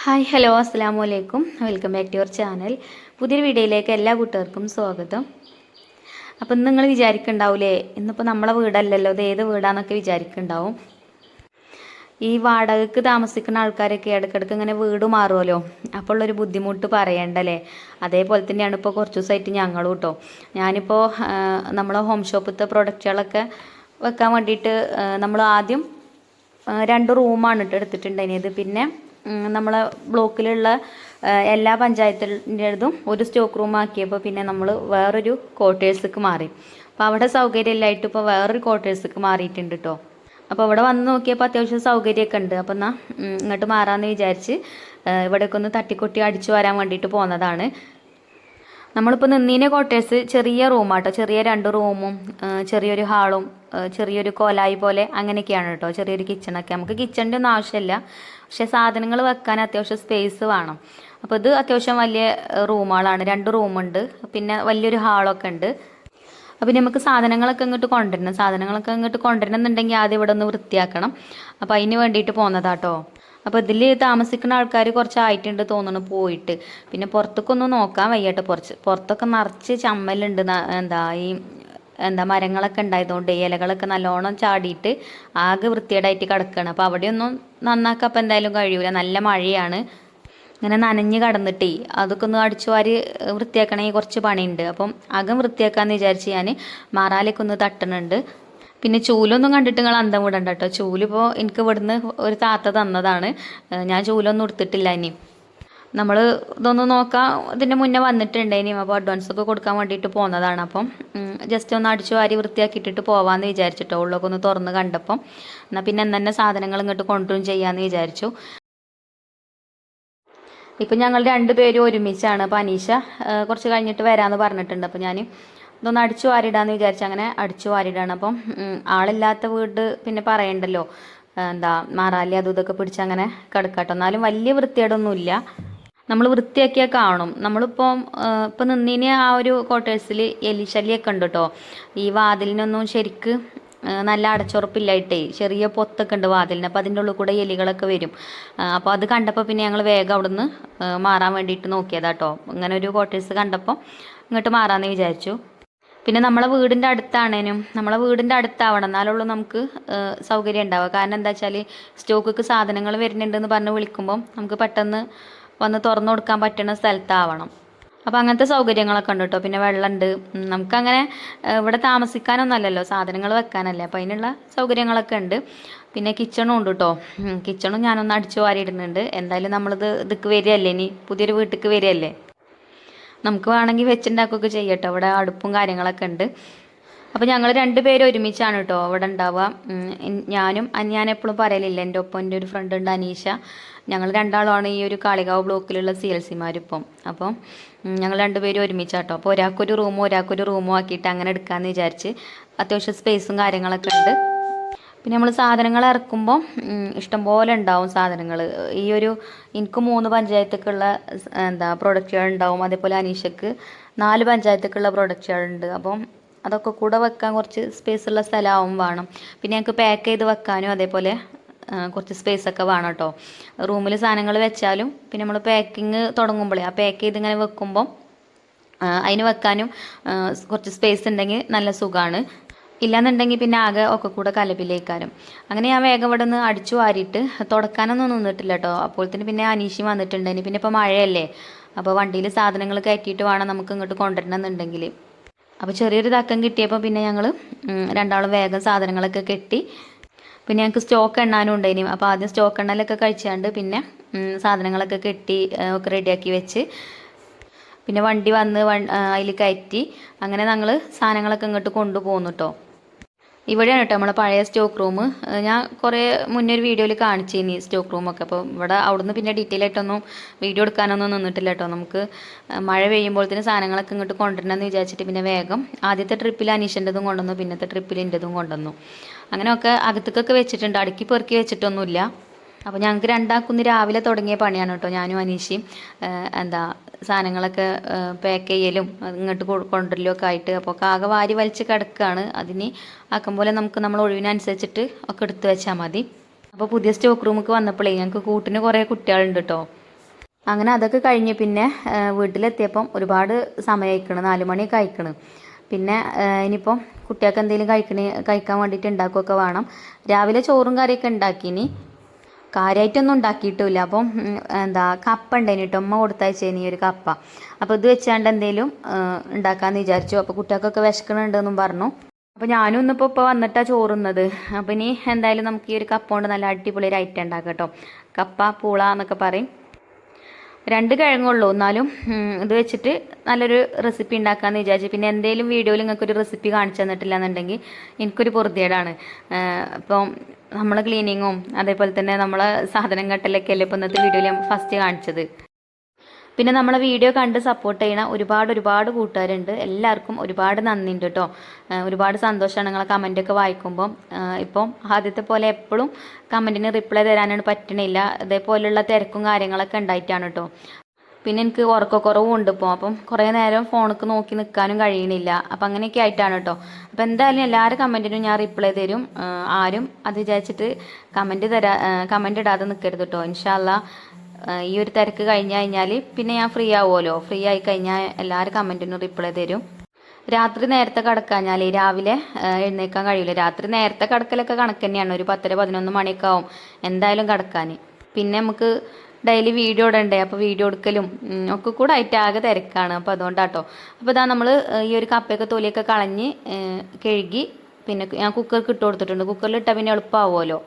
Hi hello അസ്സാം വലൈക്കും welcome back to your channel. പുതിയൊരു വീഡിയോയിലേക്ക് എല്ലാ കൂട്ടുകാർക്കും സ്വാഗതം. അപ്പം ഇന്ന് നിങ്ങൾ വിചാരിക്കുന്നുണ്ടാവില്ലേ, ഇന്നിപ്പോൾ നമ്മളെ വീടല്ലല്ലോ, ഇത് ഏത് വീടാന്നൊക്കെ വിചാരിക്കുന്നുണ്ടാവും. ഈ വാടകയ്ക്ക് താമസിക്കുന്ന ആൾക്കാരൊക്കെ ഇടയ്ക്കിടയ്ക്ക് ഇങ്ങനെ വീട് മാറുമല്ലോ, അപ്പോൾ ഉള്ളൊരു ബുദ്ധിമുട്ട് പറയണ്ടല്ലേ. അതേപോലെ തന്നെയാണ് ഇപ്പോൾ കുറച്ച് ദിവസമായിട്ട് ഞങ്ങളും കേട്ടോ. ഞാനിപ്പോൾ നമ്മളെ ഹോം ഷോപ്പിലത്തെ പ്രൊഡക്റ്റുകളൊക്കെ വെക്കാൻ വേണ്ടിയിട്ട് നമ്മൾ ആദ്യം 2 റൂമാണ് എടുത്തിട്ടുണ്ടായിരുന്നത്. പിന്നെ നമ്മളെ ബ്ലോക്കിലുള്ള എല്ലാ പഞ്ചായത്തിൻ്റെതും ഒരു സ്റ്റോക്ക് റൂം ആക്കിയപ്പോൾ പിന്നെ നമ്മൾ വേറൊരു ക്വാർട്ടേഴ്സിലേക്ക് മാറി. അപ്പോൾ അവിടെ സൗകര്യമില്ലായിട്ട് ഇപ്പോൾ വേറൊരു ക്വാർട്ടേഴ്സിലേക്ക് മാറിയിട്ടുണ്ട് കേട്ടോ. അപ്പോൾ ഇവിടെ വന്ന് നോക്കിയപ്പോൾ അത്യാവശ്യം സൗകര്യമൊക്കെ ഉണ്ട്. അപ്പോൾ എന്നാൽ ഇങ്ങോട്ട് മാറാമെന്ന് വിചാരിച്ച് ഇവിടേക്ക് ഒന്ന് തട്ടിക്കൊട്ടി അടിച്ചു വരാൻ വേണ്ടിയിട്ട് പോകുന്നതാണ്. നമ്മളിപ്പോൾ നിന്നീന ക്വാർട്ടേഴ്സ് ചെറിയ റൂമാട്ടോ, ചെറിയ 2 റൂമും ചെറിയൊരു ഹാളും ചെറിയൊരു കോലായി പോലെ അങ്ങനെയൊക്കെയാണ് കേട്ടോ. ചെറിയൊരു കിച്ചണൊക്കെ, നമുക്ക് കിച്ചണിൻ്റെ ഒന്നും ആവശ്യമില്ല, പക്ഷേ സാധനങ്ങൾ വെക്കാൻ അത്യാവശ്യം സ്പേസ് വേണം. അപ്പോൾ ഇത് അത്യാവശ്യം വലിയ റൂമുകളാണ്, 2 റൂമുണ്ട്, പിന്നെ വലിയൊരു ഹാളൊക്കെ ഉണ്ട്. അപ്പോൾ നമുക്ക് സാധനങ്ങളൊക്കെ ഇങ്ങോട്ട് കൊണ്ടുവരണം എന്നുണ്ടെങ്കിൽ ആദ്യം ഇവിടെ ഒന്ന് വൃത്തിയാക്കണം. അപ്പോൾ അതിന് വേണ്ടിയിട്ട് പോകുന്നതാട്ടോ. അപ്പോൾ ഇതിൽ താമസിക്കുന്ന ആൾക്കാർ കുറച്ചായിട്ടുണ്ട് തോന്നുന്നു പോയിട്ട്. പിന്നെ പുറത്തേക്കൊന്നും നോക്കാൻ വയ്യട്ടോ, പുറത്തൊക്കെ നിറച്ച് ചമ്മലുണ്ട്. മരങ്ങളൊക്കെ ഉണ്ടായതുകൊണ്ട് ഇലകളൊക്കെ നല്ലോണം ചാടിയിട്ട് ആകെ വൃത്തികേടായിട്ട് കിടക്കുകയാണ്. അപ്പോൾ അവിടെയൊന്നും നന്നാക്കാൻ അപ്പോൾ എന്തായാലും കഴിയൂല, നല്ല മഴയാണ്. ഇങ്ങനെ നനഞ്ഞ് കടന്നിട്ടേ അതൊക്കെ ഒന്ന് അടിച്ചു വാരി വൃത്തിയാക്കണമെങ്കിൽ കുറച്ച് പണിയുണ്ട്. അപ്പം അകം വൃത്തിയാക്കാമെന്ന് വിചാരിച്ച് ഞാൻ മാറാലേക്ക് ഒന്ന് തട്ടുന്നുണ്ട്. പിന്നെ ചൂലൊന്നും കണ്ടിട്ട് നിങ്ങൾ അന്തം വിടണ്ട കേട്ടോ. ചൂലിപ്പോൾ എനിക്ക് ഇവിടുന്ന് ഒരു താത്ത തന്നതാണ്, ഞാൻ ചൂലൊന്നും എടുത്തിട്ടില്ല. ഇനി നമ്മൾ ഇതൊന്ന് നോക്കാം, ഇതിൻ്റെ മുന്നേ വന്നിട്ടുണ്ട് ഇനിയും. അപ്പോൾ അഡ്വാൻസൊക്കെ കൊടുക്കാൻ വേണ്ടിയിട്ട് പോകുന്നതാണ്. അപ്പം ജസ്റ്റ് ഒന്ന് അടിച്ചു വാരി വൃത്തിയാക്കിയിട്ടിട്ട് പോകാമെന്ന് വിചാരിച്ചിട്ടോ. ഉള്ളൊക്കെ ഒന്ന് തുറന്ന് കണ്ടപ്പം എന്നാൽ പിന്നെ തന്നെ സാധനങ്ങൾ ഇങ്ങോട്ട് കൊണ്ടുവരും ചെയ്യാമെന്ന് വിചാരിച്ചു. ഇപ്പം ഞങ്ങൾ 2 പേരും ഒരുമിച്ചാണ്. അപ്പോൾ അനീഷ കുറച്ച് കഴിഞ്ഞിട്ട് വരാമെന്ന് പറഞ്ഞിട്ടുണ്ട്. അപ്പോൾ ഞാൻ ഇതൊന്ന് അടിച്ചു വാരിടാന്ന് വിചാരിച്ചു, അങ്ങനെ അടിച്ചു വാരിടാണ്. അപ്പം ആളില്ലാത്ത വീട് പിന്നെ പറയണ്ടല്ലോ, മാറാലി അതും ഇതൊക്കെ പിടിച്ച് അങ്ങനെ കിടക്കാട്ടോ. എന്നാലും വലിയ വൃത്തിയേടൊന്നുമില്ല, നമ്മൾ വൃത്തിയാക്കിയാൽ കാണും. ഇപ്പം നിന്നീന് ആ ഒരു ക്വാർട്ടേഴ്സിൽ എലിശല്യമൊക്കെ ഉണ്ട് കേട്ടോ. ഈ വാതിലിനൊന്നും ശരിക്ക് നല്ല അടച്ചുറപ്പില്ലായിട്ടേ ചെറിയ പൊത്തൊക്കെ ഉണ്ട് വാതിലിന്. അപ്പോൾ അതിൻ്റെ ഉള്ളിൽ കൂടെ എലികളൊക്കെ വരും. അപ്പോൾ അത് കണ്ടപ്പോൾ പിന്നെ ഞങ്ങൾ വേഗം അവിടെ നിന്ന് മാറാൻ വേണ്ടിയിട്ട് നോക്കിയതാട്ടോ. ഇങ്ങനെ ഒരു ക്വാർട്ടേഴ്സ് കണ്ടപ്പോൾ ഇങ്ങോട്ട് മാറാമെന്ന് വിചാരിച്ചു. പിന്നെ നമ്മളെ വീടിൻ്റെ അടുത്താവണം, എന്നാലുള്ളൂ നമുക്ക് സൗകര്യം ഉണ്ടാവുക. കാരണം എന്താ വെച്ചാൽ സ്റ്റോക്ക് സാധനങ്ങൾ വരുന്നുണ്ടെന്ന് പറഞ്ഞ് വിളിക്കുമ്പം നമുക്ക് പെട്ടെന്ന് വന്ന് തുറന്നു കൊടുക്കാൻ പറ്റുന്ന സ്ഥലത്താവണം. അപ്പോൾ അങ്ങനത്തെ സൗകര്യങ്ങളൊക്കെ ഉണ്ട് കേട്ടോ. പിന്നെ വെള്ളമുണ്ട്, നമുക്കങ്ങനെ ഇവിടെ താമസിക്കാനൊന്നുമല്ലല്ലോ, സാധനങ്ങൾ വെക്കാനല്ലേ. അപ്പോൾ അതിനുള്ള സൗകര്യങ്ങളൊക്കെ ഉണ്ട്. പിന്നെ കിച്ചണും ഉണ്ട് കേട്ടോ. കിച്ചണും ഞാനൊന്ന് അടിച്ചു വാരിയിടുന്നുണ്ട്. എന്തായാലും നമ്മളിത് ഇതിക്ക് വരികയല്ലേ, ഇനി പുതിയൊരു വീട്ടിലേക്ക് വരികയല്ലേ, നമുക്ക് വേണമെങ്കിൽ വെച്ചുണ്ടാക്കുകയൊക്കെ ചെയ്യട്ടോ. ഇവിടെ അടുപ്പും കാര്യങ്ങളൊക്കെ ഉണ്ട്. അപ്പോൾ ഞങ്ങൾ 2 പേരും ഒരുമിച്ചാണ് കേട്ടോ ഇവിടെ ഉണ്ടാവുക. ഞാൻ എപ്പോഴും പറയലില്ല, എൻ്റെ ഒപ്പം എൻ്റെ ഒരു ഫ്രണ്ട് ഉണ്ട് അനീഷ. ഞങ്ങൾ 2ആളുമാണ് ഈ ഒരു കാളികാവ് ബ്ലോക്കിലുള്ള CLC-മാരിപ്പം. അപ്പം ഞങ്ങൾ 2 പേരും ഒരുമിച്ചാട്ടോ. അപ്പോൾ ഒരാൾക്കൊരു റൂമും ആക്കിയിട്ട് അങ്ങനെ എടുക്കാമെന്ന് വിചാരിച്ച്. അത്യാവശ്യം സ്പേസും കാര്യങ്ങളൊക്കെ ഉണ്ട്. പിന്നെ നമ്മൾ സാധനങ്ങൾ ഇറക്കുമ്പോൾ ഇഷ്ടംപോലെ ഉണ്ടാവും സാധനങ്ങൾ. എനിക്ക് 3 പഞ്ചായത്തേക്കുള്ള പ്രൊഡക്റ്റുകൾ ഉണ്ടാവും. അതേപോലെ അനീഷക്ക് 4 പഞ്ചായത്തേക്കുള്ള പ്രൊഡക്റ്റുകളുണ്ട്. അപ്പം അതൊക്കെ കൂടെ വെക്കാൻ കുറച്ച് സ്പേസുള്ള സ്ഥലമാവും വേണം. പിന്നെ ഞങ്ങൾക്ക് പാക്ക് ചെയ്ത് വെക്കാനും അതേപോലെ കുറച്ച് സ്പേസൊക്കെ വേണം കേട്ടോ. റൂമിൽ സാധനങ്ങൾ വെച്ചാലും പിന്നെ നമ്മൾ പാക്കിങ് തുടങ്ങുമ്പോഴേ ആ പാക്ക് ചെയ്ത് ഇങ്ങനെ വെക്കുമ്പം അതിന് വെക്കാനും കുറച്ച് സ്പേസ് ഉണ്ടെങ്കിൽ നല്ല സുഖമാണ്. ഇല്ലാന്നുണ്ടെങ്കിൽ പിന്നെ ആകെ ഒക്കെ കൂടെ കലപിലേക്കാരും. അങ്ങനെ ഞാൻ വേഗം ഇവിടെ നിന്ന് അടിച്ചു വാരിയിട്ട് തുടക്കാനൊന്നും നിന്നിട്ടില്ല കേട്ടോ. അപ്പോഴത്തേന് പിന്നെ അനീഷി വന്നിട്ടുണ്ടെങ്കിൽ പിന്നെ ഇപ്പോൾ മഴയല്ലേ, അപ്പോൾ വണ്ടിയിൽ സാധനങ്ങൾ കയറ്റിയിട്ട് വേണം നമുക്ക് ഇങ്ങോട്ട് കൊണ്ടുവരണമെന്നുണ്ടെങ്കിൽ. അപ്പോൾ ചെറിയൊരു തക്കം കിട്ടിയപ്പോൾ പിന്നെ ഞങ്ങൾ 2ആളും വേഗം സാധനങ്ങളൊക്കെ കെട്ടി. പിന്നെ ഞങ്ങൾക്ക് സ്റ്റോക്ക് എണ്ണാനും ഉണ്ടായിനി. അപ്പോൾ ആദ്യം സ്റ്റോക്ക് എണ്ണലൊക്കെ കഴിച്ചാണ്ട് പിന്നെ സാധനങ്ങളൊക്കെ കെട്ടി ഒക്കെ റെഡിയാക്കി വെച്ച് പിന്നെ വണ്ടി വന്ന് അതിൽ കയറ്റി അങ്ങനെ ഞങ്ങൾ സാധനങ്ങളൊക്കെ ഇങ്ങോട്ട് കൊണ്ടുപോകുന്നു കേട്ടോ. ഇവിടെയാണ് കേട്ടോ നമ്മളെ പഴയ സ്റ്റോക്ക് റൂം. ഞാൻ കുറേ മുന്നേ ഒരു വീഡിയോയിൽ കാണിച്ചിരുന്നു സ്റ്റോക്ക് റൂമൊക്കെ. അപ്പോൾ ഇവിടെ അവിടുന്ന് പിന്നെ ഡീറ്റെയിൽ ആയിട്ടൊന്നും വീഡിയോ എടുക്കാനൊന്നും നിന്നിട്ടില്ല കേട്ടോ. നമുക്ക് മഴ പെയ്യുമ്പോഴത്തേന് സാധനങ്ങളൊക്കെ ഇങ്ങോട്ട് കൊണ്ടുവരണമെന്ന് വിചാരിച്ചിട്ട് പിന്നെ വേഗം ആദ്യത്തെ ട്രിപ്പിൽ അനീഷിൻ്റെതും കൊണ്ടുവന്നു, പിന്നത്തെ ട്രിപ്പിൽ എൻ്റെതും കൊണ്ടുവന്നു. അങ്ങനെയൊക്കെ അകത്തേക്കൊക്കെ വെച്ചിട്ടുണ്ട്, അടുക്കി പെറുക്കി വെച്ചിട്ടൊന്നുമില്ല. അപ്പോൾ ഞങ്ങൾക്ക് 2ആൾക്കും രാവിലെ തുടങ്ങിയ പണിയാണ് കേട്ടോ. ഞാനും അനീഷയും സാധനങ്ങളൊക്കെ പാക്ക് ചെയ്യലും ഇങ്ങോട്ട് കൊണ്ടുവരലും ഒക്കെ ആയിട്ട്. അപ്പോൾ ആകെ വാരി വലിച്ച് കിടക്കുകയാണ്. അതിന് ആക്കും പോലെ നമ്മൾ ഒഴിവിനനുസരിച്ചിട്ട് ഒക്കെ എടുത്ത് വെച്ചാൽ മതി. അപ്പോൾ പുതിയ സ്റ്റോക്ക് റൂമിലേക്ക് വന്നപ്പോഴേ ഞങ്ങൾക്ക് കൂട്ടിന് കുറേ കുട്ടികളുണ്ട് കേട്ടോ. അങ്ങനെ അതൊക്കെ കഴിഞ്ഞ് പിന്നെ വീട്ടിലെത്തിയപ്പം ഒരുപാട് സമയമായിക്കണ്, 4 മണിയൊക്കെ ആയിക്കണ്. പിന്നെ ഇനിയിപ്പം കുട്ടികൾക്ക് എന്തെങ്കിലും കഴിക്കാൻ വേണ്ടിയിട്ട് ഉണ്ടാക്കുകയൊക്കെ വേണം. രാവിലെ ചോറും കറിയൊക്കെ ഉണ്ടാക്കിനി, കാര്യമായിട്ടൊന്നും ഉണ്ടാക്കിയിട്ടില്ല. അപ്പം കപ്പ ഉണ്ടായിന് കേട്ടോ, അമ്മ കൊടുത്തയച്ചേനി ഒരു കപ്പ. അപ്പോൾ ഇത് വെച്ചാണ്ട് എന്തെങ്കിലും ഉണ്ടാക്കാമെന്ന് വിചാരിച്ചു. അപ്പോൾ കുട്ടികൾക്കൊക്കെ വിശക്കണുണ്ടെന്നും പറഞ്ഞു. അപ്പോൾ ഞാനും ഇപ്പോൾ വന്നിട്ടാണ് ചോറുന്നത്. അപ്പോൾ ഇനി എന്തായാലും നമുക്ക് ഈ ഒരു കപ്പ കൊണ്ട് നല്ല അടിപൊളി ഒരു ഐറ്റം ഉണ്ടാക്കാം കേട്ടോ. കപ്പ പൂള എന്നൊക്കെ പറയും. 2 കിഴങ്ങുള്ളൂ, എന്നാലും ഇത് വെച്ചിട്ട് നല്ലൊരു റെസിപ്പി ഉണ്ടാക്കാമെന്ന് വിചാരിച്ചു. പിന്നെ എന്തെങ്കിലും വീഡിയോയിൽ നിങ്ങൾക്കൊരു റെസിപ്പി കാണിച്ചു തന്നിട്ടില്ല എന്നുണ്ടെങ്കിൽ എനിക്കൊരു പൊറുതിയേടാണ്. ഇപ്പം നമ്മൾ ക്ലീനിങ്ങും അതേപോലെ തന്നെ നമ്മളെ സാധനം കെട്ടലൊക്കെ അല്ലേ ഇപ്പോൾ ഇന്നത്തെ വീഡിയോയിൽ ഞാൻ ഫസ്റ്റ് കാണിച്ചത്. പിന്നെ നമ്മളെ വീഡിയോ കണ്ട് സപ്പോർട്ട് ചെയ്യണ ഒരുപാട് കൂട്ടുകാരുണ്ട്. എല്ലാവർക്കും ഒരുപാട് നന്ദിയുണ്ട് കേട്ടോ. ഒരുപാട് സന്തോഷമാണ് നിങ്ങളെ കമൻറ്റൊക്കെ വായിക്കുമ്പം. ഇപ്പം ആദ്യത്തെ പോലെ എപ്പോഴും കമൻറ്റിന് റിപ്ലൈ തരാനാണ് പറ്റണില്ല. അതേപോലെയുള്ള തിരക്കും കാര്യങ്ങളൊക്കെ ഉണ്ടായിട്ടാണ് കേട്ടോ. പിന്നെ എനിക്ക് ഉറക്കക്കുറവും ഉണ്ട് ഇപ്പോൾ. അപ്പം കുറേ നേരം ഫോണിക്ക് നോക്കി നിൽക്കാനും കഴിയണില്ല. അപ്പം അങ്ങനെയൊക്കെ ആയിട്ടാണ് കേട്ടോ. അപ്പം എന്തായാലും എല്ലാവരും കമൻറ്റിനും ഞാൻ റിപ്ലൈ തരും. ആരും അത് വിചാരിച്ചിട്ട് കമൻറ്റ് ഇടാതെ നിൽക്കരുത് കേട്ടോ. ഇൻഷാ അല്ലാ ഈ ഒരു തിരക്ക് കഴിഞ്ഞാൽ പിന്നെ ഞാൻ ഫ്രീ ആവുമല്ലോ. ഫ്രീ ആയി കഴിഞ്ഞാൽ എല്ലാവരും കമൻറ്റിനും റിപ്ലൈ തരും. രാത്രി നേരത്തെ കിടക്കാഞ്ഞാൽ രാവിലെ എഴുന്നേൽക്കാൻ കഴിയില്ല. രാത്രി നേരത്തെ കിടക്കലൊക്കെ കണക്ക് തന്നെയാണ്. ഒരു 10-11 മണിയൊക്കെ ആവും എന്തായാലും കിടക്കാൻ. പിന്നെ നമുക്ക് ഡെയിലി വീഡിയോ ഇടണ്ടേ, അപ്പോൾ വീഡിയോ എടുക്കലും ഒക്കെ കൂടെ ആയിട്ട് ആകെ തിരക്കാണ്. അപ്പോൾ അതുകൊണ്ടാട്ടോ. അപ്പോൾ ഇതാ നമ്മൾ ഈ ഒരു കപ്പയൊക്കെ തൊലിയൊക്കെ കളഞ്ഞ് കഴുകി പിന്നെ ഞാൻ കുക്കർക്ക് ഇട്ട് കൊടുത്തിട്ടുണ്ട്. കുക്കറിൽ ഇട്ടാൽ പിന്നെ എളുപ്പമാവുമല്ലോ,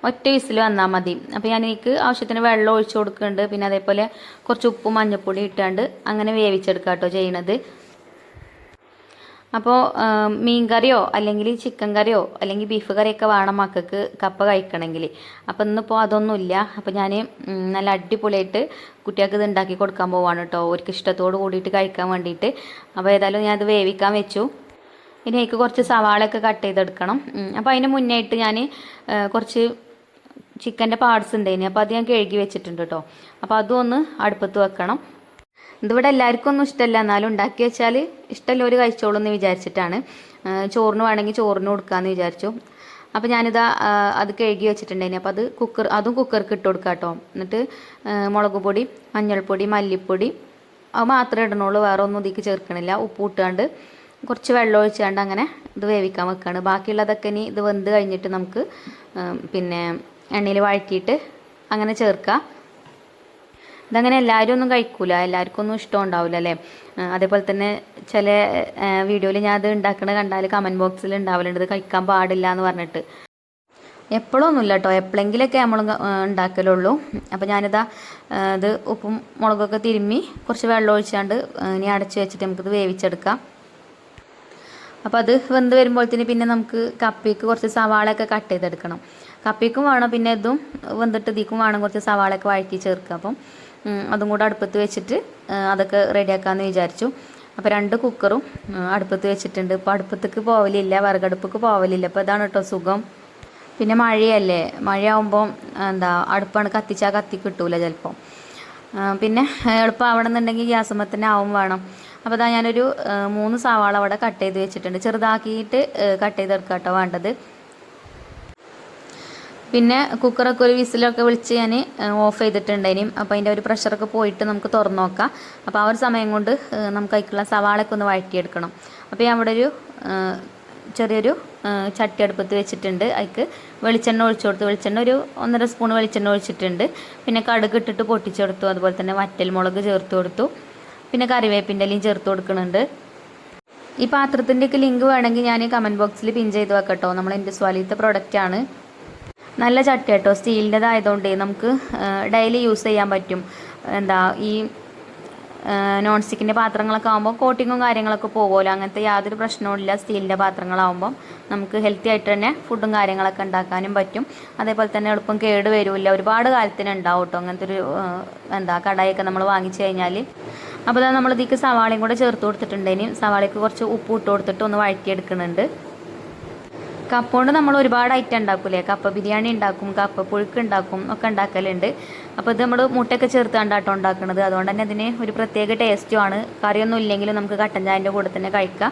ഒറ്റ വിസിൽ വന്നാൽ മതി. അപ്പോൾ ഞാൻ എനിക്ക് ആവശ്യത്തിന് വെള്ളം ഒഴിച്ചു കൊടുക്കുന്നുണ്ട്. പിന്നെ അതേപോലെ കുറച്ച് ഉപ്പും മഞ്ഞൾപ്പൊടി ഇട്ടാണ്ട് അങ്ങനെ വേവിച്ചെടുക്കുക കേട്ടോ ചെയ്യണത്. അപ്പോൾ മീൻ കറിയോ അല്ലെങ്കിൽ ചിക്കൻ കറിയോ അല്ലെങ്കിൽ ബീഫ് കറിയൊക്കെ വേണം മക്കൾക്ക് കപ്പ കഴിക്കണമെങ്കിൽ. അപ്പോൾ ഇന്നിപ്പോൾ അതൊന്നുമില്ല. അപ്പോൾ ഞാൻ നല്ല അടിപൊളിയായിട്ട് കുട്ടികൾക്ക് ഇത് ഉണ്ടാക്കി കൊടുക്കാൻ പോവാണ് കേട്ടോ, അവർക്ക് ഇഷ്ടത്തോട് കൂടിയിട്ട് കഴിക്കാൻ വേണ്ടിയിട്ട്. അപ്പോൾ ഏതായാലും ഞാനത് വേവിക്കാൻ വെച്ചു. ഇനി എനിക്ക് കുറച്ച് സവാളയൊക്കെ കട്ട് ചെയ്തെടുക്കണം. അപ്പോൾ അതിന് മുന്നായിട്ട് ഞാൻ കുറച്ച് ചിക്കൻ്റെ പാർട്സ് ഉണ്ടായിന്, അപ്പോൾ അത് ഞാൻ കഴുകി വെച്ചിട്ടുണ്ട് കേട്ടോ. അപ്പോൾ അതും ഒന്ന് അടുപ്പത്ത് വെക്കണം. ഇതിവിടെ എല്ലാവർക്കും ഒന്നും ഇഷ്ടമല്ല, എന്നാലും ഉണ്ടാക്കി വെച്ചാൽ ഇഷ്ടമല്ല ഒരു കഴിച്ചോളൂ എന്ന് വിചാരിച്ചിട്ടാണ്. ചോറിന് വേണമെങ്കിൽ ചോറിന് കൊടുക്കാമെന്ന് വിചാരിച്ചു. അപ്പോൾ ഞാനിതാ അത് കഴുകി വെച്ചിട്ടുണ്ടായിന്. അപ്പോൾ അതും കുക്കർക്ക് ഇട്ട് കൊടുക്കാം കേട്ടോ. എന്നിട്ട് മുളക് പൊടി, മഞ്ഞൾപ്പൊടി, മല്ലിപ്പൊടി അത് മാത്രമേ ഇടണുള്ളൂ, വേറെ ഒന്നും ഇതിലേക്ക് ചേർക്കണില്ല. ഉപ്പ് ഇട്ടാണ്ട് കുറച്ച് വെള്ളം ഒഴിച്ചാണ്ട് അങ്ങനെ ഇത് വേവിക്കാൻ വെക്കുകയാണ്. ബാക്കിയുള്ളതൊക്കെ ഇനി ഇത് വെന്ത് കഴിഞ്ഞിട്ട് നമുക്ക് പിന്നെ എണ്ണയിൽ വഴറ്റിയിട്ട് അങ്ങനെ ചേർക്കുക. ഇതങ്ങനെ എല്ലാവരും ഒന്നും കഴിക്കൂല, എല്ലാവർക്കും ഒന്നും ഇഷ്ടം ഉണ്ടാവില്ല അല്ലേ. അതേപോലെ തന്നെ ചില വീഡിയോയിൽ ഞാൻ അത് ഉണ്ടാക്കണത് കണ്ടാൽ കമൻറ്റ് ബോക്സിൽ ഉണ്ടാവലുണ്ട് ഇത് കഴിക്കാൻ പാടില്ല എന്ന് പറഞ്ഞിട്ട്. എപ്പോഴൊന്നുമില്ല കേട്ടോ, എപ്പോഴെങ്കിലൊക്കെ നമ്മൾ ഉണ്ടാക്കലുള്ളൂ. അപ്പോൾ ഞാനിതാ ഇത് ഉപ്പും മുളകൊക്കെ തിരുമ്മി കുറച്ച് വെള്ളം ഒഴിച്ചാണ്ട് ഇനി അടച്ച് വെച്ചിട്ട് നമുക്കിത് വേവിച്ചെടുക്കാം. അപ്പോൾ അത് വെന്ത് വരുമ്പോഴത്തേന് പിന്നെ നമുക്ക് കപ്പയ്ക്ക് കുറച്ച് സവാളയൊക്കെ കട്ട് ചെയ്തെടുക്കണം. കപ്പയ്ക്കും വേണം, പിന്നെ ഇതും വെന്തിട്ട് ഇതിക്കും വേണം കുറച്ച് സവാളയൊക്കെ വഴറ്റി ചേർക്കുക. അപ്പം അതും കൂടെ അടുപ്പത്ത് വെച്ചിട്ട് അതൊക്കെ റെഡിയാക്കാമെന്ന് വിചാരിച്ചു. അപ്പോൾ 2 കുക്കറും അടുപ്പത്ത് വെച്ചിട്ടുണ്ട്. ഇപ്പോൾ അടുപ്പത്തേക്ക് പോവലില്ല, വിറകടുപ്പക്ക് പോവലില്ല. അപ്പോൾ ഇതാണ് കേട്ടോ സുഖം. പിന്നെ മഴയല്ലേ, മഴയാകുമ്പോൾ അടുപ്പാണ് കത്തിച്ചാൽ കത്തി കിട്ടൂല ചിലപ്പോൾ. പിന്നെ എളുപ്പം ആവണമെന്നുണ്ടെങ്കിൽ ഗ്യാസുമ്മ തന്നെ ആവും വേണം. അപ്പോൾ അതാ ഞാനൊരു 3 സവാള അവിടെ കട്ട് ചെയ്ത് വെച്ചിട്ടുണ്ട്. ചെറുതാക്കിയിട്ട് കട്ട് ചെയ്തെടുക്കുക കേട്ടോ വേണ്ടത്. പിന്നെ കുക്കറൊക്കെ ഒരു വിസിലൊക്കെ വിളിച്ച് ഞാൻ ഓഫ് ചെയ്തിട്ടുണ്ടേനും. അപ്പോൾ അതിൻ്റെ ഒരു പ്രഷറൊക്കെ പോയിട്ട് നമുക്ക് തുറന്ന് നോക്കാം. അപ്പോൾ ആ ഒരു സമയം കൊണ്ട് നമുക്ക് അതിലേക്കുള്ള സവാളയൊക്കെ ഒന്ന് വഴറ്റിയെടുക്കണം. അപ്പോൾ ഞാൻ അവിടെ ഒരു ചെറിയൊരു ചട്ടി അടുപ്പത്ത് വെച്ചിട്ടുണ്ട്. അതിക്ക് വെളിച്ചെണ്ണ ഒഴിച്ചു കൊടുത്തു. വെളിച്ചെണ്ണ ഒരു 1.5 സ്പൂൺ വെളിച്ചെണ്ണ ഒഴിച്ചിട്ടുണ്ട്. പിന്നെ കടുക് ഇട്ടിട്ട് പൊട്ടിച്ചെടുത്തു. അതുപോലെ തന്നെ വറ്റൽ മുളക് ചേർത്ത് കൊടുത്തു. പിന്നെ കറിവേപ്പിൻ്റെ ഇലയും ചേർത്ത് കൊടുക്കുന്നുണ്ട്. ഈ പാത്രത്തിൻ്റെയൊക്കെ ലിങ്ക് വേണമെങ്കിൽ ഞാൻ കമൻറ്റ് ബോക്സിൽ പിൻ ചെയ്ത് വെക്കട്ടോ. നമ്മൾ ഇൻഡസ്വാലിത്തെ പ്രൊഡക്റ്റാണ്. നല്ല ചട്ടി കേട്ടോ, സ്റ്റീലിൻ്റെതായതുകൊണ്ട് നമുക്ക് ഡെയിലി യൂസ് ചെയ്യാൻ പറ്റും. ഈ നോൺ സ്റ്റിക്കിൻ്റെ പാത്രങ്ങളൊക്കെ ആകുമ്പോൾ കോട്ടിങ്ങും കാര്യങ്ങളൊക്കെ പോകുമല്ലോ, അങ്ങനത്തെ യാതൊരു പ്രശ്നവുമില്ല. സ്റ്റീലിൻ്റെ പാത്രങ്ങളാകുമ്പം നമുക്ക് ഹെൽത്തി ആയിട്ട് തന്നെ ഫുഡും കാര്യങ്ങളൊക്കെ ഉണ്ടാക്കാനും പറ്റും. അതേപോലെ തന്നെ എളുപ്പം കേട് വരില്ല, ഒരുപാട് കാലത്തിന് ഉണ്ടാവും കേട്ടോ അങ്ങനത്തെ ഒരു കടായൊക്കെ നമ്മൾ വാങ്ങിച്ചു കഴിഞ്ഞാൽ. അപ്പോൾ നമ്മൾ ഇതിലേക്ക് സവാളയും കൂടെ ചേർത്ത് കൊടുത്തിട്ടുണ്ട്. ഇനി സവാളയ്ക്ക് കുറച്ച് ഉപ്പ് ഇട്ട് കൊടുത്തിട്ട് ഒന്ന് വഴറ്റിയെടുക്കുന്നുണ്ട്. കപ്പ കൊണ്ട് നമ്മൾ ഒരുപാട് ഐറ്റം ഉണ്ടാക്കൂലേ, കപ്പ ബിരിയാണി ഉണ്ടാക്കും, കപ്പ പുഴുക്ക് ഉണ്ടാക്കും, ഒക്കെ ഉണ്ടാക്കലുണ്ട്. അപ്പോൾ ഇത് നമ്മൾ മുട്ടയൊക്കെ ചേർത്താണ്ടാട്ടോ ഉണ്ടാക്കുന്നത്. അതുകൊണ്ട് തന്നെ ഇതിന് ഒരു പ്രത്യേക ടേസ്റ്റുമാണ്. കറിയൊന്നും ഇല്ലെങ്കിലും നമുക്ക് കട്ടൻ ചായൻ്റെ കൂടെ തന്നെ കഴിക്കാം.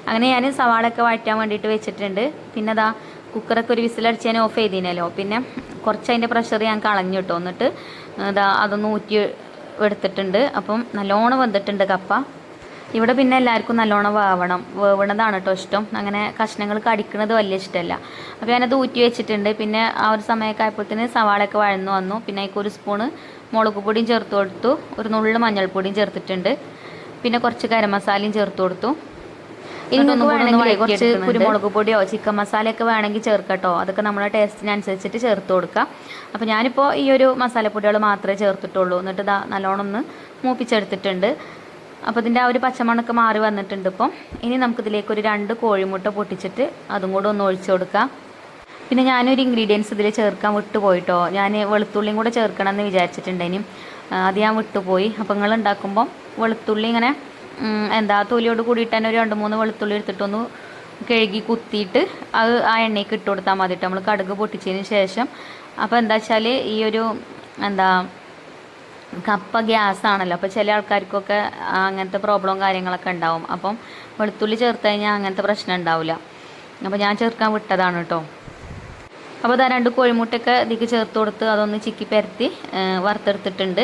അങ്ങനെ ഞാൻ സവാളയൊക്കെ വഴറ്റാൻ വേണ്ടിയിട്ട് വെച്ചിട്ടുണ്ട്. പിന്നെ അതാ കുക്കറൊക്കെ ഒരു വിസിലടിച്ച് ഞാൻ ഓഫ് ചെയ്തിനല്ലോ. പിന്നെ കുറച്ച് അതിൻ്റെ പ്രഷർ ഞാൻ കളഞ്ഞു കിട്ടും. എന്നിട്ട് അതൊന്ന് എടുത്തിട്ടുണ്ട്. അപ്പം നല്ലോണം വെന്തിട്ടുണ്ട് കപ്പ. ഇവിടെ പിന്നെ എല്ലാവർക്കും നല്ലോണം വേവണതാണ് കേട്ടോ ഇഷ്ടം. അങ്ങനെ കഷ്ണങ്ങൾ കടിക്കുന്നത് വലിയ ഇഷ്ടമല്ല. അപ്പോൾ ഞാനത് ഊറ്റി വെച്ചിട്ടുണ്ട്. പിന്നെ ആ ഒരു സമയമൊക്കെ ആയപ്പോഴത്തേന് സവാളയൊക്കെ വഴന്നു വന്നു. പിന്നെ അതിലേക്ക് ഒരു സ്പൂണ് മുളക് പൊടിയും ചേർത്ത് കൊടുത്തു, ഒരു നുള്ളു മഞ്ഞൾപ്പൊടിയും ചേർത്തിട്ടുണ്ട്, പിന്നെ കുറച്ച് ഗരം മസാലയും ചേർത്ത് കൊടുത്തു. ഇനി വേണമെങ്കിൽ കുറച്ച് കുരുമുളക് പൊടിയോ ചിക്കൻ മസാലയൊക്കെ വേണമെങ്കിൽ ചേർക്കട്ടോ. അതൊക്കെ നമ്മളെ ടേസ്റ്റിനനുസരിച്ചിട്ട് ചേർത്ത് കൊടുക്കുക. അപ്പോൾ ഞാനിപ്പോൾ ഈ ഒരു മസാലപ്പൊടികൾ മാത്രമേ ചേർത്തിട്ടുള്ളൂ. എന്നിട്ട് ഇതാ നല്ലോണം ഒന്ന് മൂപ്പിച്ചെടുത്തിട്ടുണ്ട്. അപ്പോൾ ഇതിൻ്റെ ആ ഒരു പച്ചമണൊക്കെ മാറി വന്നിട്ടുണ്ട്. ഇപ്പം ഇനി നമുക്കിതിലേക്ക് ഒരു 2 കോഴിമുട്ട പൊട്ടിച്ചിട്ട് അതും കൂടെ ഒന്ന് ഒഴിച്ചു കൊടുക്കാം. പിന്നെ ഞാനൊരു ഇൻഗ്രീഡിയൻസ് ഇതിൽ ചേർക്കാൻ വിട്ടുപോയിട്ടോ. ഞാൻ വെളുത്തുള്ളിയും കൂടെ ചേർക്കണം എന്ന് വിചാരിച്ചിട്ടുണ്ടേനും അത് ഞാൻ വിട്ടുപോയി. അപ്പോൾ നിങ്ങൾ ഉണ്ടാക്കുമ്പം വെളുത്തുള്ളി ഇങ്ങനെ തൊലിയോട് കൂടിയിട്ട് തന്നെ ഒരു 2-3 വെളുത്തുള്ളി എടുത്തിട്ടൊന്ന് കഴുകി കുത്തിയിട്ട് അത് ആ എണ്ണയ്ക്ക് ഇട്ട് കൊടുത്താൽ മതിട്ടോ, നമ്മൾ കടുക് പൊട്ടിച്ചതിന് ശേഷം. അപ്പോൾ എന്താ വെച്ചാൽ ഈ ഒരു കപ്പ ഗ്യാസാണല്ലോ, അപ്പോൾ ചില ആൾക്കാർക്കൊക്കെ അങ്ങനത്തെ പ്രോബ്ലവും കാര്യങ്ങളൊക്കെ ഉണ്ടാവും. അപ്പം വെളുത്തുള്ളി ചേർത്ത് കഴിഞ്ഞാൽ അങ്ങനത്തെ പ്രശ്നം ഉണ്ടാവില്ല. അപ്പോൾ ഞാൻ ചേർക്കാൻ വിട്ടതാണ് കേട്ടോ. അപ്പോൾ ഇതാ 2 കോഴിമുട്ടയൊക്കെ ഇതിലേക്ക് ചേർത്ത് കൊടുത്ത് അതൊന്ന് ചിക്കി പരത്തി വറുത്തെടുത്തിട്ടുണ്ട്.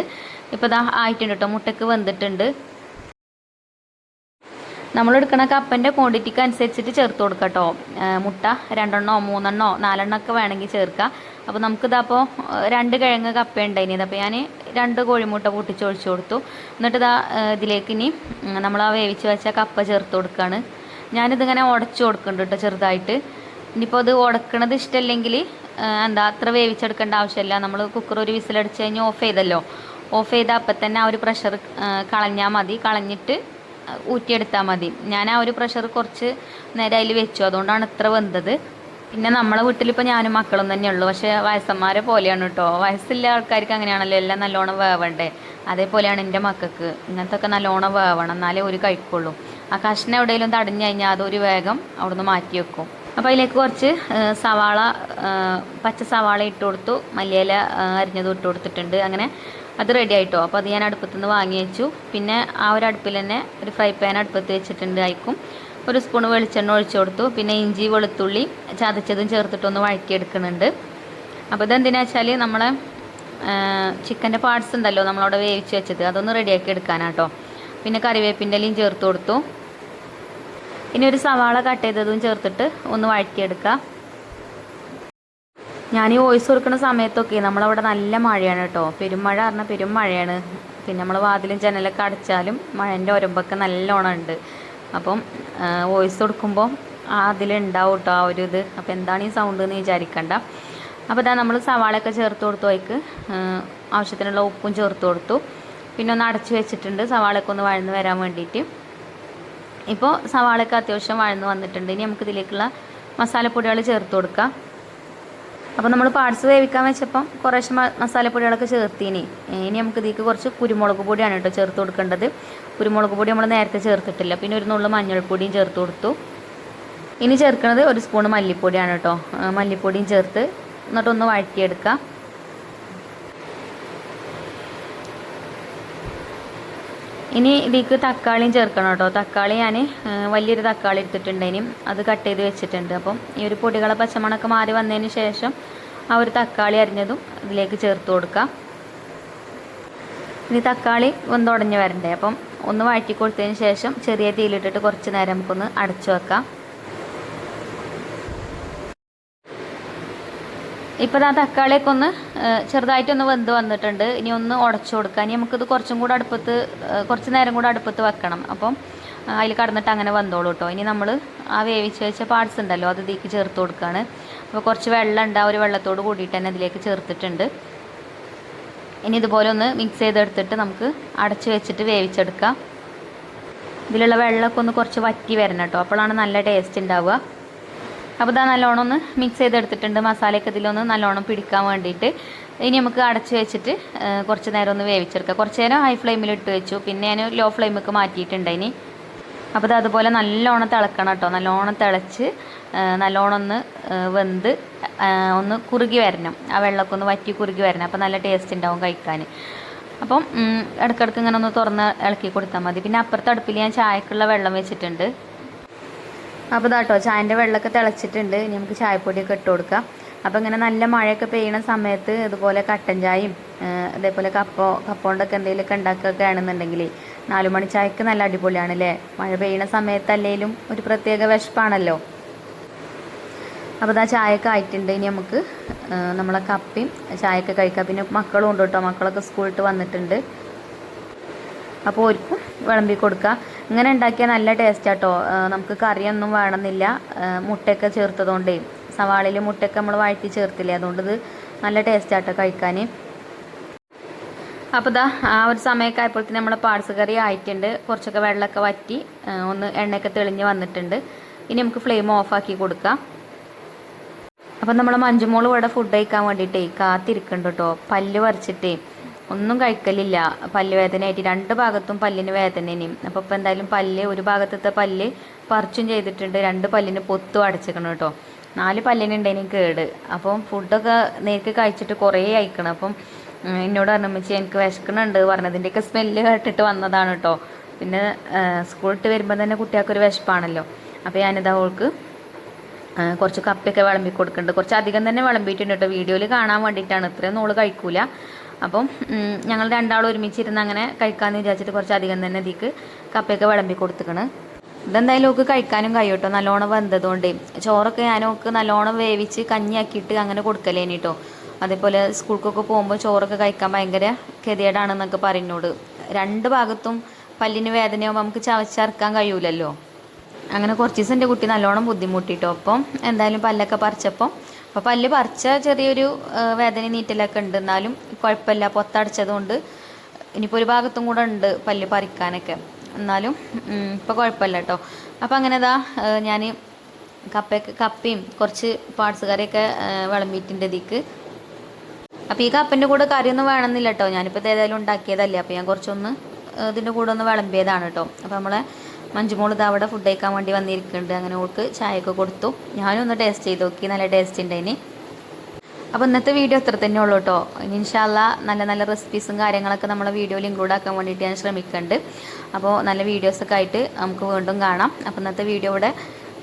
ഇപ്പോൾ ഇതാ ആയിട്ടുണ്ട് കേട്ടോ, മുട്ടയ്ക്ക് വെന്തിട്ടുണ്ട്. നമ്മളെടുക്കണ കപ്പൻ്റെ ക്വാണ്ടിറ്റിക്ക് അനുസരിച്ചിട്ട് ചേർത്ത് കൊടുക്കുക കേട്ടോ. മുട്ട 2 3 4 ഒക്കെ വേണമെങ്കിൽ ചേർക്കുക. അപ്പോൾ നമുക്കിതപ്പോൾ 2 കിഴങ്ങ് കപ്പ ഉണ്ടായിനി. അപ്പോൾ ഞാൻ 2 കോഴിമുട്ട പൊട്ടിച്ചൊഴിച്ച് കൊടുത്തു. എന്നിട്ട് ഇതിലേക്ക് ഇനി നമ്മൾ ആ വേവിച്ച് വെച്ച കപ്പ ചേർത്ത് കൊടുക്കുകയാണ്. ഞാനിതിങ്ങനെ ഉടച്ചു കൊടുക്കുന്നുണ്ട് കേട്ടോ ചെറുതായിട്ട്. ഇനിയിപ്പോൾ അത് ഉടക്കണത് ഇഷ്ടമല്ലെങ്കിൽ അത്ര വേവിച്ചെടുക്കേണ്ട ആവശ്യമില്ല. നമ്മൾ കുക്കർ ഒരു വിസിലടിച്ച് കഴിഞ്ഞ് ഓഫ് ചെയ്തല്ലോ, ഓഫ് ചെയ്ത അപ്പം തന്നെ ആ ഒരു പ്രഷർ കളഞ്ഞാൽ മതി. കളഞ്ഞിട്ട് ഊറ്റിയെടുത്താൽ മതി. ഞാൻ ആ ഒരു പ്രഷർ കുറച്ച് നേരം അതിൽ വെച്ചു, അതുകൊണ്ടാണ് ഇത്ര വെന്തത്. പിന്നെ നമ്മളെ വീട്ടിലിപ്പോൾ ഞാനും മക്കളും തന്നെ ഉള്ളൂ. പക്ഷേ വയസ്സന്മാരെ പോലെയാണ് കേട്ടോ. വയസ്സില്ല ആൾക്കാർക്ക് അങ്ങനെയാണല്ലോ, എല്ലാം നല്ലോണം വേവണ്ടേ. അതേപോലെയാണ് എൻ്റെ മക്കൾക്ക്. ഇങ്ങനത്തെ ഒക്കെ നല്ലോണം വേവണം, എന്നാലേ ഒരു കഴിക്കുള്ളൂ. ആ കഷ്ണം എവിടെയെങ്കിലും തടഞ്ഞു കഴിഞ്ഞാൽ അതൊരു വേഗം അവിടുന്ന് മാറ്റി വെക്കും. അപ്പോൾ അതിലേക്ക് കുറച്ച് സവാള, പച്ച സവാള ഇട്ട് കൊടുത്തു, മല്ലിയില അരിഞ്ഞതും ഇട്ട് കൊടുത്തിട്ടുണ്ട്. അങ്ങനെ അത് റെഡി ആയിട്ടോ. അപ്പോൾ അത് ഞാൻ അടുപ്പത്തു നിന്ന് വാങ്ങി വെച്ചു. പിന്നെ ആ ഒരു അടുപ്പിൽ തന്നെ ഒരു ഫ്രൈ പാൻ അടുപ്പത്ത് വെച്ചിട്ടുണ്ട്. ആയിക്കും ഒരു സ്പൂൺ വെളിച്ചെണ്ണ ഒഴിച്ചു കൊടുത്തു. പിന്നെ ഇഞ്ചി വെളുത്തുള്ളി ചതച്ചതും ചേർത്തിട്ടൊന്ന് വഴറ്റിയെടുക്കുന്നുണ്ട്. അപ്പോൾ ഇതെന്തിനാ വെച്ചാൽ നമ്മളെ ചിക്കൻ്റെ പാർട്സ് ഉണ്ടല്ലോ നമ്മളവിടെ വേവിച്ച് വെച്ചത്, അതൊന്ന് റെഡിയാക്കി എടുക്കാനാട്ടോ. പിന്നെ കറിവേപ്പിൻ്റെ ഇലയും ചേർത്ത് കൊടുത്തു. ഇനി ഒരു സവാള കട്ട് ചെയ്തതും ചേർത്തിട്ട് ഒന്ന് വഴറ്റിയെടുക്കുക. ഞാൻ ഈ വോയിസ് കൊടുക്കുന്ന സമയത്തൊക്കെ നമ്മളവിടെ നല്ല മഴയാണ് കേട്ടോ. പെരുമഴ പറഞ്ഞാൽ പെരും മഴയാണ്. പിന്നെ നമ്മൾ വാതിലും ജനലൊക്കെ അടച്ചാലും മഴേൻ്റെ ഒരമ്പൊക്കെ നല്ലോണം ഉണ്ട്. അപ്പം വോയിസ് കൊടുക്കുമ്പോൾ അതിലുണ്ടാവും കേട്ടോ ആ ഒരു ഇത്. അപ്പോൾ എന്താണ് ഈ സൗണ്ട് എന്ന് വിചാരിക്കണ്ട. അപ്പോൾ ഇതാ നമ്മൾ സവാളയൊക്കെ ചേർത്ത് കൊടുത്തു, അതിക്ക് ആവശ്യത്തിനുള്ള ഉപ്പും ചേർത്ത് കൊടുത്തു. പിന്നെ ഒന്ന് അടച്ചു വെച്ചിട്ടുണ്ട് സവാളയൊക്കെ ഒന്ന് വഴന്ന് വരാൻ വേണ്ടിയിട്ട്. ഇപ്പോൾ സവാളയൊക്കെ അത്യാവശ്യം വഴന്ന് വന്നിട്ടുണ്ട്. ഇനി നമുക്ക് ഇതിലേക്കുള്ള മസാലപ്പൊടികൾ ചേർത്ത് കൊടുക്കാം. അപ്പോൾ നമ്മൾ പാർട്സ് വേവിക്കാൻ വെച്ചപ്പം കുറേശ്ശെ മസാലപ്പൊടികളൊക്കെ ചേർത്തിനി. ഇനി നമുക്ക് ഇതിലേക്ക് കുറച്ച് കുരുമുളക് പൊടിയാണ് കേട്ടോ ചേർത്ത് കൊടുക്കേണ്ടത്. കുരുമുളക് പൊടി നമ്മൾ നേരത്തെ ചേർത്തിട്ടില്ല. പിന്നെ ഒരു നുള്ളു മഞ്ഞൾപ്പൊടിയും ചേർത്ത് കൊടുത്തു. ഇനി ചേർക്കുന്നത് ഒരു സ്പൂൺ മല്ലിപ്പൊടിയാണ് കേട്ടോ. മല്ലിപ്പൊടിയും ചേർത്ത് എന്നിട്ടൊന്ന് വഴറ്റിയെടുക്കാം. ഇനി ഇതിലേക്ക് തക്കാളിയും ചേർക്കണം കേട്ടോ. തക്കാളി ഞാൻ വലിയൊരു തക്കാളി എടുത്തിട്ടുണ്ടേനും അത് കട്ട് ചെയ്ത് വെച്ചിട്ടുണ്ട്. അപ്പം ഈ ഒരു പൊടികളെ പച്ചമണൊക്കെ മാറി വന്നതിന് ശേഷം ആ ഒരു തക്കാളി അരിഞ്ഞതും ഇതിലേക്ക് ചേർത്ത് കൊടുക്കാം. ഇനി തക്കാളി ഒന്ന് ഉടഞ്ഞ് വരണ്ടേ, അപ്പം ഒന്ന് വഴറ്റി കൊടുത്തതിന് ശേഷം ചെറിയ തീയിലിട്ടിട്ട് കുറച്ച് നേരം നമുക്കൊന്ന് അടച്ചു വെക്കാം. ഇപ്പോൾ ആ തക്കാളിയൊക്കെ ഒന്ന് ചെറുതായിട്ടൊന്ന് വെന്ത് വന്നിട്ടുണ്ട്. ഇനി ഒന്ന് ഉടച്ചു കൊടുക്കാം. ഇനി നമുക്കിത് കുറച്ചും കൂടെ കുറച്ച് നേരം കൂടെ അടുപ്പത്ത് വെക്കണം. അപ്പം അതിൽ കടന്നിട്ട് അങ്ങനെ വന്നോളൂ കേട്ടോ. ഇനി നമ്മൾ ആ വേവിച്ച് വെച്ച പാർട്സ് ഉണ്ടല്ലോ അത് ഇതിലേക്ക് ചേർത്ത് കൊടുക്കുകയാണ്. അപ്പോൾ കുറച്ച് വെള്ളം ഉണ്ട്, ആ ഒരു വെള്ളത്തോട് കൂടിയിട്ട് തന്നെ ഇതിലേക്ക് ചേർത്തിട്ടുണ്ട്. ഇനി ഇതുപോലെ ഒന്ന് മിക്സ് ചെയ്തെടുത്തിട്ട് നമുക്ക് അടച്ച് വെച്ചിട്ട് വേവിച്ചെടുക്കാം. ഇതിലുള്ള വെള്ളമൊക്കെ ഒന്ന് കുറച്ച് വറ്റി വരണം കേട്ടോ, അപ്പോഴാണ് നല്ല ടേസ്റ്റ് ഉണ്ടാവുക. അപ്പോൾ ഇതാ നല്ലോണം ഒന്ന് മിക്സ് ചെയ്തെടുത്തിട്ടുണ്ട്. മസാലയൊക്കെ ഇതിലൊന്ന് നല്ലോണം പിടിക്കാൻ വേണ്ടിയിട്ട്. ഇനി നമുക്ക് അടച്ച് വെച്ചിട്ട് കുറച്ച് നേരം ഒന്ന് വേവിച്ചെടുക്കാം. കുറച്ച് നേരം ഹൈ ഫ്ലെയിമിൽ ഇട്ട് വെച്ചു, പിന്നെ ഞാൻ ലോ ഫ്ലെയിമൊക്കെ മാറ്റിയിട്ടുണ്ട്. ഇനി അപ്പോൾ ഇത് അതുപോലെ നല്ലോണം തിളക്കണം കേട്ടോ. നല്ലോണം തിളച്ച് നല്ലോണം ഒന്ന് വെന്ത് ഒന്ന് കുറുകി വരണം. ആ വെള്ളമൊക്കെ ഒന്ന് വറ്റി കുറുകി വരണം. അപ്പോൾ നല്ല ടേസ്റ്റ് ഉണ്ടാവും കഴിക്കാൻ. അപ്പം ഇടയ്ക്കിടയ്ക്ക് ഇങ്ങനെ ഒന്ന് തുറന്ന് ഇളക്കി കൊടുത്താൽ മതി. പിന്നെ അപ്പുറത്തെ അടുപ്പിൽ ഞാൻ ചായക്കുള്ള വെള്ളം വെച്ചിട്ടുണ്ട്. അപ്പോൾ ഇതാട്ടോ ചായൻ്റെ വെള്ളമൊക്കെ തിളച്ചിട്ടുണ്ട്. ഇനി നമുക്ക് ചായപ്പൊടിയൊക്കെ ഇട്ട് കൊടുക്കാം. അപ്പോൾ ഇങ്ങനെ നല്ല മഴയൊക്കെ പെയ്യുന്ന സമയത്ത് ഇതുപോലെ കട്ടൻ ചായയും അതേപോലെ കപ്പോണ്ടൊക്കെ എന്തെങ്കിലുമൊക്കെ ഉണ്ടാക്കുകയൊക്കെ ആണെന്നുണ്ടെങ്കിൽ 4 മണി ചായക്ക് നല്ല അടിപൊളിയാണ് അല്ലേ. മഴ പെയ്യുന്ന സമയത്തല്ലേലും ഒരു പ്രത്യേക വിശപ്പാണല്ലോ. അപ്പോൾ ഇതാ ചായയൊക്കെ ആയിട്ടുണ്ട്. ഇനി നമുക്ക് നമ്മളെ കപ്പയും ചായയൊക്കെ കഴിക്കാം. പിന്നെ മക്കളും ഉണ്ട് കേട്ടോ, മക്കളൊക്കെ സ്കൂളിട്ട് വന്നിട്ടുണ്ട്. അപ്പോൾ ഒരിക്കും വിളമ്പി കൊടുക്കുക. ഇങ്ങനെ ഉണ്ടാക്കിയാൽ നല്ല ടേസ്റ്റ് ആട്ടോ. നമുക്ക് കറിയൊന്നും വേണമെന്നില്ല, മുട്ടയൊക്കെ ചേർത്തതുകൊണ്ടേ. സവാളയിൽ മുട്ടയൊക്കെ നമ്മൾ വഴറ്റി ചേർത്തില്ലേ, അതുകൊണ്ട് ഇത് നല്ല ടേസ്റ്റ് ആട്ടോ കഴിക്കാൻ. അപ്പോൾ ഇതാ ആ ഒരു സമയമൊക്കെ ആയപ്പോഴത്തേന് നമ്മളെ പാർട്സ് കറി ആയിട്ടുണ്ട്. കുറച്ചൊക്കെ വെള്ളമൊക്കെ വറ്റി ഒന്ന് എണ്ണയൊക്കെ തെളിഞ്ഞ് വന്നിട്ടുണ്ട്. ഇനി നമുക്ക് ഫ്ലെയിം ഓഫാക്കി കൊടുക്കാം. അപ്പം നമ്മളെ മഞ്ജുമോൾ ഇവിടെ ഫുഡ് കഴിക്കാൻ വേണ്ടിയിട്ടേ കാത്തിരിക്കുന്നുണ്ട് കേട്ടോ. പല്ല് പറിച്ചിട്ടേ ഒന്നും കഴിക്കലില്ല, പല്ല് വേദനയായിട്ട്. 2 ഭാഗത്തും പല്ലിന് വേദനയും. അപ്പോൾ ഇപ്പം എന്തായാലും ഒരു ഭാഗത്തെ പല്ല് പറിച്ചും ചെയ്തിട്ടുണ്ട്, 2 പല്ലിന് പൊത്തും അടച്ചിക്കണം കേട്ടോ. 4 പല്ലിനുണ്ടെങ്കിൽ കേട്. അപ്പം ഫുഡൊക്കെ നേരത്തെ കഴിച്ചിട്ട് കുറേ അയക്കണം. അപ്പം എന്നോട് പറഞ്ഞു, അമ്മച്ചി എനിക്ക് വിശക്കണുണ്ട് പറഞ്ഞതിൻ്റെയൊക്കെ സ്മെല്ല് കേട്ടിട്ട് വന്നതാണ് കേട്ടോ. പിന്നെ സ്കൂളിട്ട് വരുമ്പോൾ തന്നെ കുട്ടികൾക്കൊരു വിശപ്പാണല്ലോ. അപ്പോൾ ഞാനിതാ അവൾക്ക് കുറച്ച് കപ്പയൊക്കെ വിളമ്പി കൊടുക്കുന്നുണ്ട്. കുറച്ച് അധികം തന്നെ വിളമ്പിയിട്ടുണ്ട് കേട്ടോ, വീഡിയോയിൽ കാണാൻ വേണ്ടിയിട്ടാണ്. ഇത്രയൊന്നും ഓള് കഴിക്കൂല. അപ്പം ഞങ്ങൾ രണ്ടാളും ഒരുമിച്ചിരുന്ന് അങ്ങനെ കഴിക്കാമെന്ന് വിചാരിച്ചിട്ട് കുറച്ച് അധികം തന്നെ ഇതിക്ക് കപ്പയൊക്കെ വിളമ്പി കൊടുത്തിക്കണ്. ഇതെന്തായാലും ഓക്ക് കഴിക്കാനും കഴിയും കേട്ടോ, നല്ലോണം വെന്തതുകൊണ്ട്. ചോറൊക്കെ ഞാനോക്ക് നല്ലോണം വേവിച്ച് കഞ്ഞിയാക്കിയിട്ട് അങ്ങനെ കൊടുക്കലേനി കേട്ടോ. അതേപോലെ സ്കൂൾക്കൊക്കെ പോകുമ്പോൾ ചോറൊക്കെ കഴിക്കാൻ ഭയങ്കര ഗതികേടാണെന്നൊക്കെ പറയുന്നോട്. 2 ഭാഗത്തും പല്ലിന് വേദനയാകുമ്പോൾ നമുക്ക് ചവച്ചറക്കാൻ കഴിയൂലല്ലോ. അങ്ങനെ കുറച്ച് ദിവസം എൻ്റെ കുട്ടി നല്ലോണം ബുദ്ധിമുട്ടിട്ടോ. അപ്പം എന്തായാലും പല്ലൊക്കെ പറിച്ചപ്പോൾ അപ്പോൾ പല്ല് പറിച്ച ചെറിയൊരു വേദന നീറ്റലൊക്കെ ഉണ്ട്, എന്നാലും കുഴപ്പമില്ല. പൊത്തടച്ചതുകൊണ്ട് ഇനിയിപ്പോൾ ഒരു ഭാഗത്തും കൂടെ ഉണ്ട് പല്ല് പറിക്കാനൊക്കെ, എന്നാലും ഇപ്പോൾ കുഴപ്പമില്ല കേട്ടോ. അപ്പോൾ അങ്ങനെ ഇതാ ഞാൻ കപ്പയും കുറച്ച് പാർട്സ് കറിയൊക്കെ വിളമ്പിയിട്ടുണ്ട് ഇതിക്ക്. അപ്പോൾ ഈ കപ്പൻ്റെ കൂടെ കറിയൊന്നും വേണമെന്നില്ല കേട്ടോ, ഞാനിപ്പോൾ ഏതായാലും ഉണ്ടാക്കിയതല്ലേ. അപ്പോൾ ഞാൻ കുറച്ചൊന്ന് ഇതിൻ്റെ കൂടെ ഒന്ന് വിളമ്പിയതാണ് കേട്ടോ. അപ്പോൾ നമ്മളെ മഞ്ജുമോൾ ഇത് അവിടെ ഫുഡ് കഴിക്കാൻ വേണ്ടി വന്നിരിക്കുന്നുണ്ട്. അങ്ങനെ ഓൾക്ക് ചായയൊക്കെ കൊടുത്തു. ഞാനൊന്ന് ടേസ്റ്റ് ചെയ്ത് നോക്കി, നല്ല ടേസ്റ്റ് ഉണ്ടായിന്. അപ്പോൾ ഇന്നത്തെ വീഡിയോ അത്ര തന്നെ ഉള്ളൂ കേട്ടോ. ഇനി ഇൻഷാ അല്ലാ നല്ല നല്ല റെസിപ്പീസും കാര്യങ്ങളൊക്കെ നമ്മളെ വീഡിയോയിൽ ഇൻക്ലൂഡ് ആക്കാൻ വേണ്ടിയിട്ട് ഞാൻ ശ്രമിക്കുന്നുണ്ട്. അപ്പോൾ നല്ല വീഡിയോസൊക്കെ ആയിട്ട് നമുക്ക് വീണ്ടും കാണാം. അപ്പോൾ ഇന്നത്തെ വീഡിയോ ഇവിടെ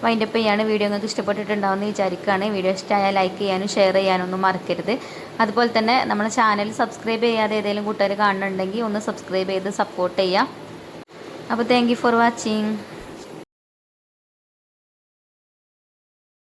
വൈൻഡപ്പ് ചെയ്യാണ്. വീഡിയോ നിങ്ങൾക്ക് ഇഷ്ടപ്പെട്ടിട്ടുണ്ടാവുമെന്ന് വിചാരിക്കുകയാണ്. വീഡിയോ ഇഷ്ടമായാൽ ലൈക്ക് ചെയ്യാനും ഷെയർ ചെയ്യാനൊന്നും മറക്കരുത്. അതുപോലെ തന്നെ നമ്മുടെ ചാനൽ സബ്സ്ക്രൈബ് ചെയ്യാതെ ഏതെങ്കിലും കൂട്ടുകാർ കാണുന്നുണ്ടെങ്കിൽ ഒന്ന് സബ്സ്ക്രൈബ് ചെയ്ത് സപ്പോർട്ട് ചെയ്യാം. അപ്പോൾ താങ്ക് യു ഫോർ വാച്ചിങ്.